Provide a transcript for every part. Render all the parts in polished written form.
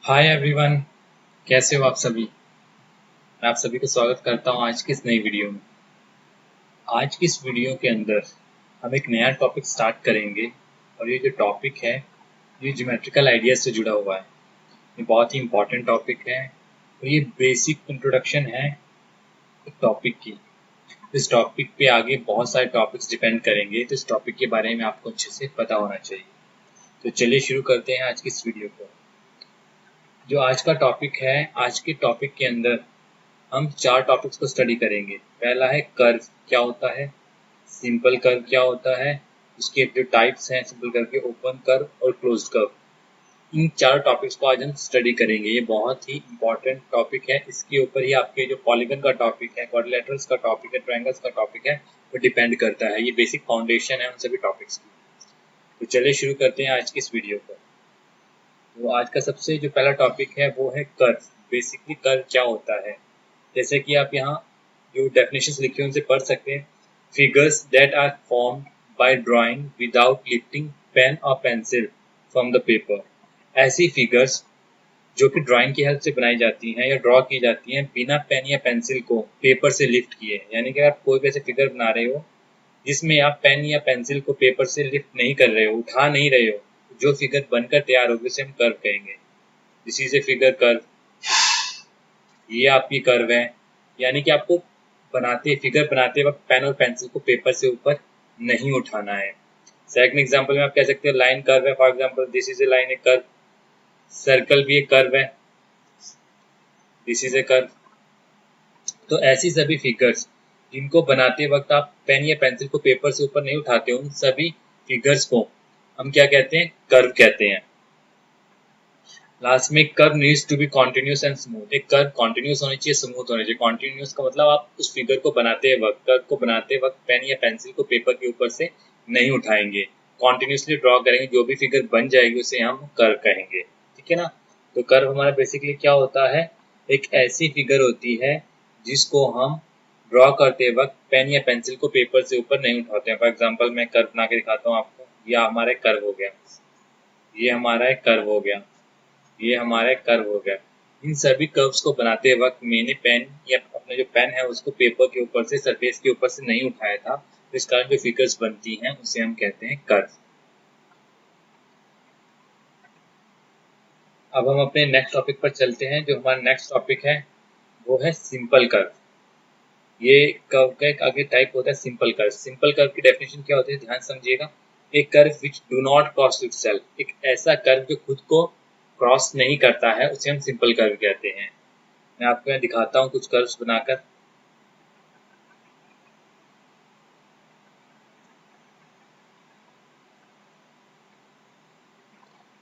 Hi everyone, कैसे हो आप सभी। मैं आप सभी का स्वागत करता हूं आज की इस नई वीडियो में। आज की इस वीडियो के अंदर हम एक नया टॉपिक स्टार्ट करेंगे और ये जो टॉपिक है ये ज्योमेट्रिकल आइडियाज से जुड़ा हुआ है। ये बहुत ही इम्पोर्टेंट टॉपिक है और ये बेसिक इंट्रोडक्शन है एक टॉपिक की। इस टॉपिक पे आगे बहुत सारे टॉपिक्स डिपेंड करेंगे, तो इस टॉपिक के बारे में आपको अच्छे से पता होना चाहिए। तो चलिए शुरू करते हैं आज की इस वीडियो को। जो आज का टॉपिक है, आज के टॉपिक के अंदर हम 4 टॉपिक्स को स्टडी करेंगे। पहला है कर्व क्या होता है, सिंपल कर्व क्या होता है, उसके जो टाइप्स हैं सिंपल कर्व के, ओपन कर्व और क्लोज्ड कर्व। इन 4 टॉपिक्स को आज हम स्टडी करेंगे। ये बहुत ही इंपॉर्टेंट टॉपिक है। इसके ऊपर ही आपके जो पॉलीगन का टॉपिक है, क्वाड्रिलेटरल्स का टॉपिक है, ट्रायंगल्स का टॉपिक है, वो डिपेंड करता है। ये बेसिक फाउंडेशन है उन सभी टॉपिक्स की। तो चलिए शुरू करते हैं आज की इस वीडियो को। तो आज का सबसे जो पहला टॉपिक है वो है कर्व। बेसिकली कर्व क्या होता है, जैसे कि आप यहाँ जो डेफिनेशंस लिखी हैं उनसे पढ़ सकते हैं। Figures that are formed by drawing without lifting pen और पेंसिल फ्रॉम द पेपर। ऐसी फिगर्स जो कि ड्राइंग की हेल्प से बनाई जाती हैं या ड्रॉ की जाती हैं बिना पेन या पेंसिल को पेपर से लिफ्ट किए। यानी कि आप कोई भी ऐसे फिगर बना रहे हो जिसमें आप पेन या पेंसिल को पेपर से लिफ्ट नहीं कर रहे हो, उठा नहीं रहे हो, जो फिगर बनकर तैयार होगी उसे हम कर्व कहेंगे। This is a figure curve. ये आपकी कर्व है, यानी कि आपको फिगर बनाते वक्त पेन और पेंसिल को पेपर से ऊपर नहीं उठाना है। सेकंड एग्जांपल में आप कह सकते हैं लाइन कर्व है। For example this is a line, A curve. Circle भी एक कर्व है, दिस इज ए कर्व। तो ऐसी सभी फिगर्स जिनको बनाते वक्त आप पेन या पेंसिल को पेपर से ऊपर नहीं उठाते हो, उन सभी फिगर्स को हम क्या कहते हैं, कर्व कहते हैं। लास्ट में curve needs to be continuous and smooth. एक कर्व कॉन्टिन्यूस होनी चाहिए, स्मूथ होनी चाहिए। कॉन्टिन्यूस का मतलब आप उस फिगर को बनाते वक्त, कर्व को बनाते वक्त पेन या पेंसिल को पेपर के ऊपर से नहीं उठाएंगे, कॉन्टिन्यूसली ड्रॉ करेंगे। जो भी फिगर बन जाएगी उसे हम कर्व कहेंगे। ठीक है ना। तो कर्व हमारा बेसिकली क्या होता है, एक ऐसी फिगर होती है जिसको हम ड्रॉ करते वक्त पेन या पेंसिल को पेपर से ऊपर नहीं उठाते हैं। फॉर एग्जाम्पल मैं कर्व बना के दिखाता हूँ आपको। यह हमारा एक कर्व हो गया, ये हमारा एक कर्व हो गया, ये हमारा एक कर्व हो गया। इन सभी कर्व्स को बनाते वक्त मैंने पेन या अपना जो पेन है उसको पेपर के ऊपर से, सरफेस के ऊपर से नहीं उठाया था। तो इस कारण जो फिगर्स बनती हैं उसे हम कहते हैं कर्व। अब हम अपने नेक्स्ट टॉपिक पर चलते हैं। जो हमारा नेक्स्ट टॉपिक है वो है सिंपल कर्व। ये कर्व का एक आगे टाइप होता है सिंपल कर्व। सिंपल कर्व की डेफिनेशन क्या होती है, ध्यान समझिएगा। एक curve which do not cross itself. एक ऐसा कर्व जो खुद को क्रॉस नहीं करता है उसे हम सिंपल कर्व कहते हैं। मैं आपको यहाँ दिखाता हूँ कुछ कर्व्स बनाकर।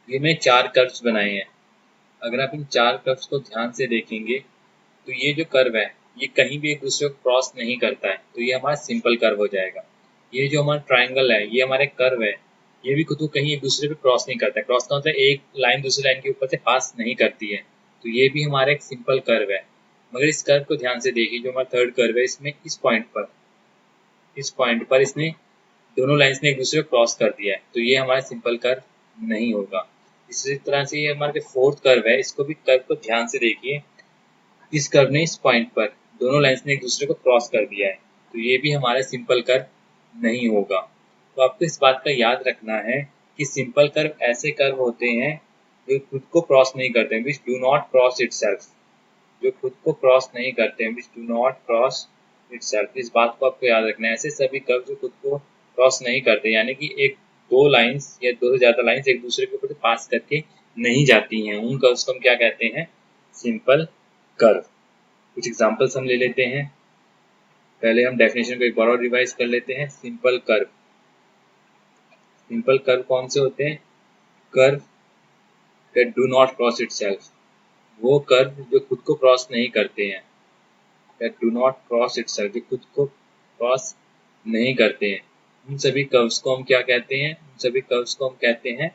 ये मैं 4 कर्व्स बनाए हैं। अगर आप इन 4 कर्व्स को ध्यान से देखेंगे तो ये जो कर्व है ये कहीं भी एक दूसरे को क्रॉस नहीं करता है, तो ये हमारा सिंपल कर्व हो जाएगा। ये जो हमारा ट्राइंगल है ये हमारे कर्व है, ये भी खुद को कहीं एक दूसरे पे क्रॉस नहीं करता है। क्रॉस का मतलब एक लाइन दूसरी लाइन के ऊपर से पास नहीं करती है, तो ये भी हमारा एक सिंपल कर्व है। मगर इस कर्व को ध्यान से देखिए, जो हमारा थर्ड कर्व है इसमें इस पॉइंट पर इसने दोनों लाइंस ने एक दूसरे को क्रॉस कर दिया है, तो ये हमारा सिंपल कर्व नहीं होगा। इसी तरह से ये हमारा जो फोर्थ कर्व है, इसको भी कर्व को ध्यान से देखिए। इस कर्व ने इस पॉइंट पर दोनों लाइंस ने एक दूसरे को क्रॉस कर दिया है, तो ये भी हमारा सिंपल कर्व नहीं होगा। तो आपको इस बात का याद रखना है कि सिंपल कर्व ऐसे कर्व होते हैं जो खुद को क्रॉस नहीं करते हैं, which do not cross itself. जो खुद को क्रॉस नहीं करते हैं, which do not cross itself. इस बात को आपको याद रखना है। ऐसे सभी कर्व जो खुद को क्रॉस नहीं करते, यानी कि एक दो लाइंस या दो से ज्यादा लाइंस एक दूसरे के ऊपर से पास करके नहीं जाती हैं, उन कर्व्स को हम क्या कहते हैं, सिंपल कर्व। कुछ एग्जांपल्स हम ले लेते हैं। पहले हम डेफिनेशन को एक बार और रिवाइज कर लेते हैं। सिंपल कर्व कौन से होते हैं, curve that do not cross itself. वो कर्व जो खुद को क्रॉस नहीं करते हैं, that do not cross itself, जो खुद को क्रॉस नहीं करते हैं, उन सभी कर्व्स को हम क्या कहते हैं, उन सभी कर्व्स को हम कहते हैं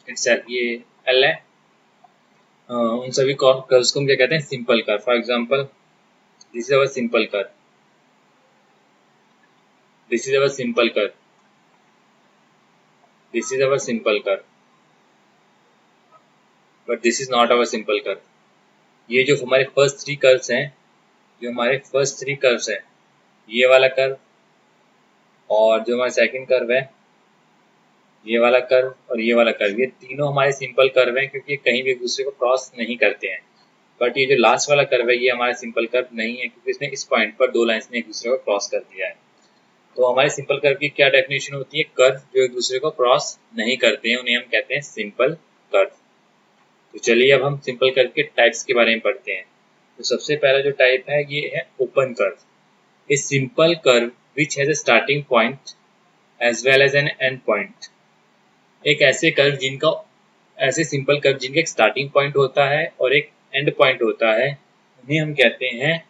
इटसेल्फ। ये एल है। उन सभी कर्व्स को हम क्या कहते हैं, simple curve. For example this is our simple curve, this is our simple curve, this is our simple curve. But this is not our simple curve. ये जो हमारे फर्स्ट थ्री कर्व्स हैं, ये वाला कर्व और जो हमारा सेकंड कर्व है, ये वाला कर्व और ये वाला कर्व, ये तीनों हमारे सिंपल कर्व हैं क्योंकि कहीं भी एक दूसरे को क्रॉस नहीं करते हैं। बट ये जो लास्ट वाला कर्व है, ये हमारा सिंपल कर्व नहीं है क्योंकि इसने इस पॉइंट पर दो लाइंस ने एक दूसरे को क्रॉस कर दिया है। तो हमारे सिंपल कर्व की क्या डेफिनेशन होती है? कर्व जो एक दूसरे को क्रॉस नहीं करते हैं उन्हें हम कहते हैं सिंपल कर्व। तो चलिए अब हम सिंपल कर्व के टाइप्स के बारे में पढ़ते हैं। तो सबसे पहला जो टाइप है ये है open curve. A simple curve which has a starting point as well as an end point. एक ऐसे कर्व ऐसे सिंपल कर्व जिनका एक स्टार्टिंग पॉइंट होता है और एक एंड पॉइंट होता है, उन्हें हम कहते हैं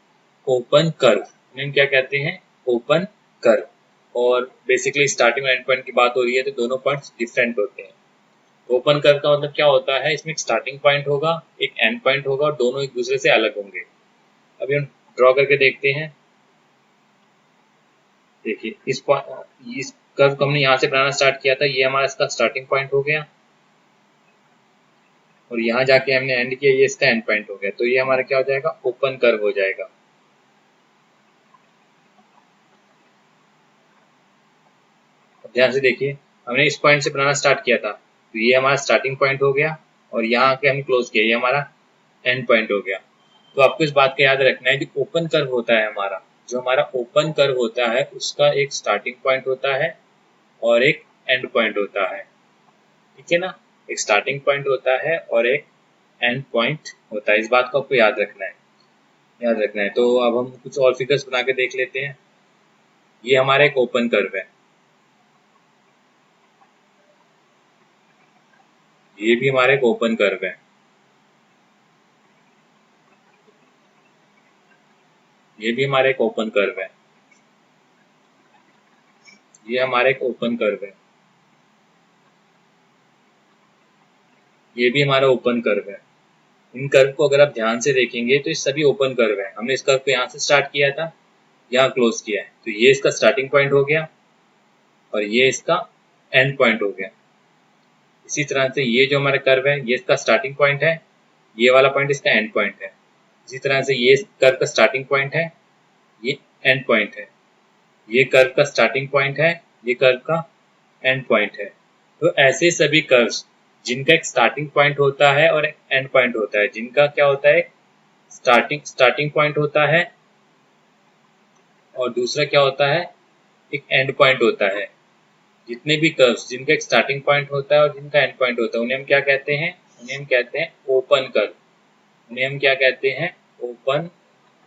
ओपन कर्व। उन्हें हम क्या कहते हैं? Open curve. और बेसिकली स्टार्टिंग और एंड पॉइंट की बात हो रही है तो दोनों पॉइंट्स डिफरेंट होते हैं। ओपन कर्व का मतलब क्या होता है? इसमें एक स्टार्टिंग पॉइंट होगा, एक एंड पॉइंट होगा और दोनों एक दूसरे से अलग होंगे। अभी हम ड्रॉ करके देखते हैं। देखिए इस कर्व को हमने यहाँ से बनाना स्टार्ट किया था, ये हमारा इसका स्टार्टिंग पॉइंट हो गया और यहाँ जाके हमने एंड किया, ये इसका एंड पॉइंट हो गया। तो ये हमारा क्या हो जाएगा? ओपन कर्व हो जाएगा। ध्यान से देखिए, हमने इस पॉइंट से बनाना स्टार्ट किया था तो ये हमारा स्टार्टिंग पॉइंट हो गया और यहाँ आके हमने क्लोज किया, ये हमारा एंड पॉइंट हो गया। तो आपको इस बात का याद रखना है, जो ओपन कर्व होता है जो हमारा ओपन कर्व होता है उसका एक स्टार्टिंग पॉइंट होता है और एक एंड पॉइंट होता है। ठीक है ना? एक स्टार्टिंग पॉइंट होता है और एक एंड पॉइंट होता है। इस बात को आपको याद रखना है। तो अब हम कुछ और फिगर्स बना के देख लेते हैं। ये हमारा एक ओपन कर्व है, ये भी हमारा एक ओपन कर्व है, ये भी हमारा एक ओपन कर्व है, ये हमारा एक ओपन कर्व है, ये भी हमारा ओपन कर्व है। इन कर्व को अगर आप ध्यान से देखेंगे तो ये सभी ओपन कर्व है। हमने इस कर्व को यहाँ से स्टार्ट किया था, यहाँ क्लोज किया है, तो ये इसका स्टार्टिंग पॉइंट हो गया और ये इसका एंड पॉइंट हो गया। इसी तरह से ये जो हमारा कर्व है, ये इसका स्टार्टिंग पॉइंट है, ये वाला पॉइंट इसका एंड पॉइंट है। इसी तरह से ये कर्व का स्टार्टिंग पॉइंट है, ये एंड पॉइंट है, ये कर्व का स्टार्टिंग पॉइंट है, ये कर्व का एंड पॉइंट है। तो ऐसे सभी कर्व्स जिनका एक स्टार्टिंग पॉइंट होता है और एक एंड पॉइंट होता है, जिनका क्या होता है? स्टार्टिंग पॉइंट होता है और दूसरा क्या होता है? एक एंड पॉइंट होता है। जितने भी कर्व्स जिनका एक स्टार्टिंग पॉइंट होता है और जिनका एंड पॉइंट होता है, उन्हें हम क्या कहते हैं? उन्हें हम कहते हैं ओपन कर्व। उन्हें हम क्या कहते हैं? Open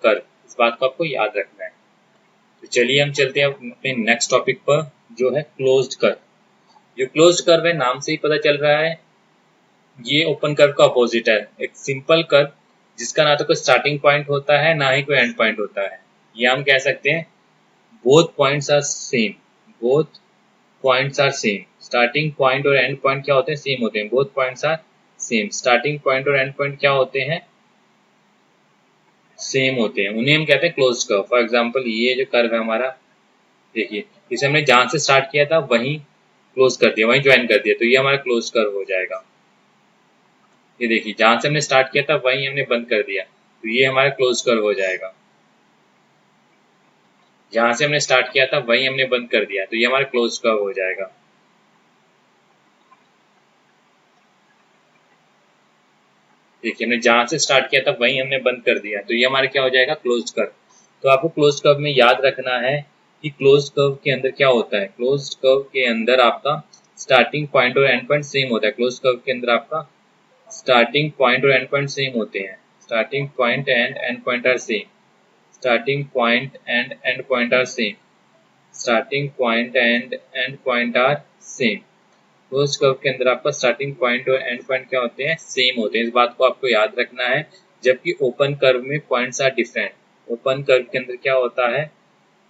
curve. इस बात को आपको याद रखना है। तो चलिए हम चलते हैं अपने नेक्स्ट टॉपिक पर, जो है क्लोज्ड कर्व। जो क्लोज्ड कर्व है, नाम से ही पता चल रहा है, ये ओपन कर्व का अपोजिट है। एक सिंपल कर्व जिसका ना तो कोई स्टार्टिंग पॉइंट होता है ना ही कोई एंड पॉइंट होता है, ये हम कह सकते हैं both points are same. Both points are same. Starting point और एंड पॉइंट क्या होते हैं? सेम होते हैं। Both points are same. Starting point और एंड पॉइंट क्या होते हैं? सेम होते हैं। उन्हें हम कहते हैं क्लोज्ड कर्व। फॉर एग्जांपल ये जो कर्व है हमारा, देखिए इसे हमने जहां से स्टार्ट किया था वहीं क्लोज कर दिया, वहीं ज्वाइन कर दिया, तो ये हमारा क्लोज्ड कर्व हो जाएगा। ये देखिए जहां से हमने स्टार्ट किया था वहीं हमने बंद कर दिया, तो ये हमारा क्लोज कर्व हो जाएगा। जहां से हमने स्टार्ट किया था वहीं हमने बंद कर दिया, तो ये हमारा क्लोज कर्व हो जाएगा। देखिए हमने जहां से स्टार्ट किया था वहीं हमने बंद कर दिया, तो ये हमारा क्या हो जाएगा? Close curve. तो आपको क्लोज कर्व में याद रखना है कि क्लोज कर्व के अंदर क्या होता है? क्लोज कर्व के अंदर आपका स्टार्टिंग पॉइंट और एंड पॉइंट सेम होता है। क्लोज कर्व के अंदर आपका स्टार्टिंग पॉइंट और एंड पॉइंट सेम होते हैं। Starting point and end point are same. Starting point and end point are same. Starting point and end point are same. Close curve के अंदर आपका स्टार्टिंग पॉइंट और एंड पॉइंट क्या होते हैं? सेम होते हैं। इस बात को आपको याद रखना है। जबकि ओपन कर्व में points are different. Open curve के अंदर क्या होता है?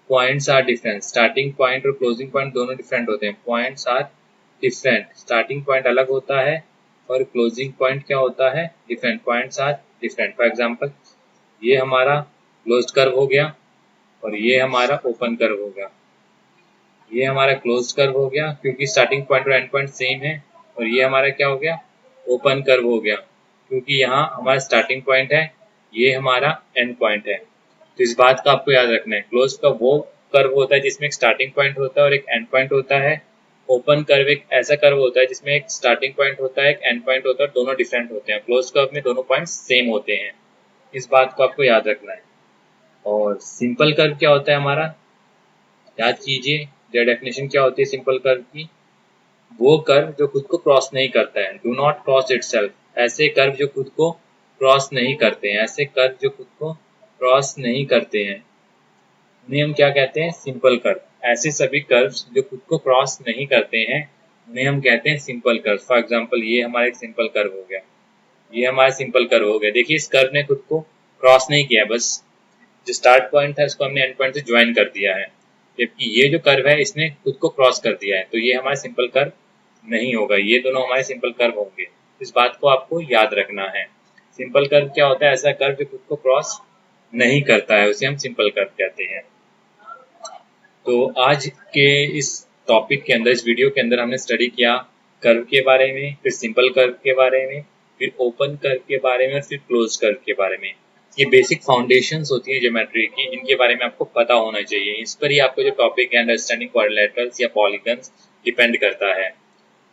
Points are different. Starting point और क्लोजिंग पॉइंट दोनों डिफरेंट होते हैं। Points are different. Starting point अलग होता है और क्लोजिंग पॉइंट क्या होता है? Different. Points are different. For example ये हमारा क्लोज्ड कर्व हो गया और ये हमारा ओपन कर्व हो गया। ये हमारा क्लोज्ड कर्व हो गया क्योंकि स्टार्टिंग पॉइंट और एंड पॉइंट सेम है, और ये हमारा क्या हो गया? ओपन कर्व हो गया क्योंकि यहाँ हमारा स्टार्टिंग पॉइंट है, ये हमारा एंड पॉइंट है। तो इस बात का आपको याद रखना है। क्लोज का वो कर्व होता है जिसमें एक स्टार्टिंग पॉइंट होता है और एक एंड पॉइंट होता है। ओपन कर्व एक ऐसा कर्व होता है जिसमें एक स्टार्टिंग पॉइंट होता है, एक एंड पॉइंट होता है, दोनों डिफरेंट होते हैं। क्लोज कर्व में दोनों पॉइंट्स सेम होते हैं, इस बात को आपको याद रखना है। और सिंपल कर्व क्या होता है हमारा, याद कीजिए, डेफिनेशन क्या होती है सिंपल कर्व की। वो कर्व जो खुद को क्रॉस नहीं करता है, डू नॉट क्रॉस इटसेल्फ। ऐसे कर्व जो खुद को क्रॉस नहीं करते हैं, ऐसे कर्व जो खुद को क्रॉस नहीं करते हैं, उन्हें हम क्या कहते हैं, सिंपल कर्व। ऐसे सभी कर्व्स जो खुद को क्रॉस नहीं करते हैं उन्हें हम कहते हैं सिंपल कर्व। फॉर एग्जांपल ये हमारा एक सिंपल कर्व हो गया, ये हमारा सिंपल कर्व हो गया। देखिए इस कर्व ने खुद को क्रॉस नहीं किया, बस जो स्टार्ट पॉइंट था इसको हमने एंड पॉइंट से ज्वाइन कर दिया है। जबकि ये जो कर्व है इसने खुद को क्रॉस कर दिया है, तो ये हमारा सिंपल कर्व नहीं होगा। ये दोनों हमारे सिंपल कर्व होंगे, इस बात को आपको याद रखना है। सिंपल कर्व क्या होता है, ऐसा कर्व जो खुद को क्रॉस नहीं करता है, उसे हम सिंपल कर्व कहते हैं। तो आज के इस टॉपिक के अंदर, इस वीडियो के अंदर हमने स्टडी किया कर्व के बारे में, फिर सिंपल कर्व के बारे में, फिर ओपन कर्व के बारे में और फिर क्लोज कर्व के बारे में। ये बेसिक फाउंडेशंस होती है ज्योमेट्री की, इनके बारे में आपको पता होना चाहिए। इस पर ही आपको जो टॉपिक है अंडरस्टैंडिंग क्वाड्रिलेटरल्स या पॉलीगन्स डिपेंड करता है।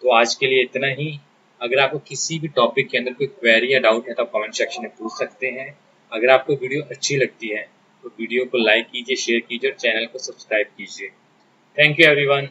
तो आज के लिए इतना ही। अगर आपको किसी भी टॉपिक के अंदर कोई क्वेरी या डाउट है तो आप कमेंट सेक्शन में पूछ सकते हैं। अगर आपको वीडियो अच्छी लगती है तो वीडियो को लाइक कीजिए, शेयर कीजिए और चैनल को सब्सक्राइब कीजिए। Thank you everyone.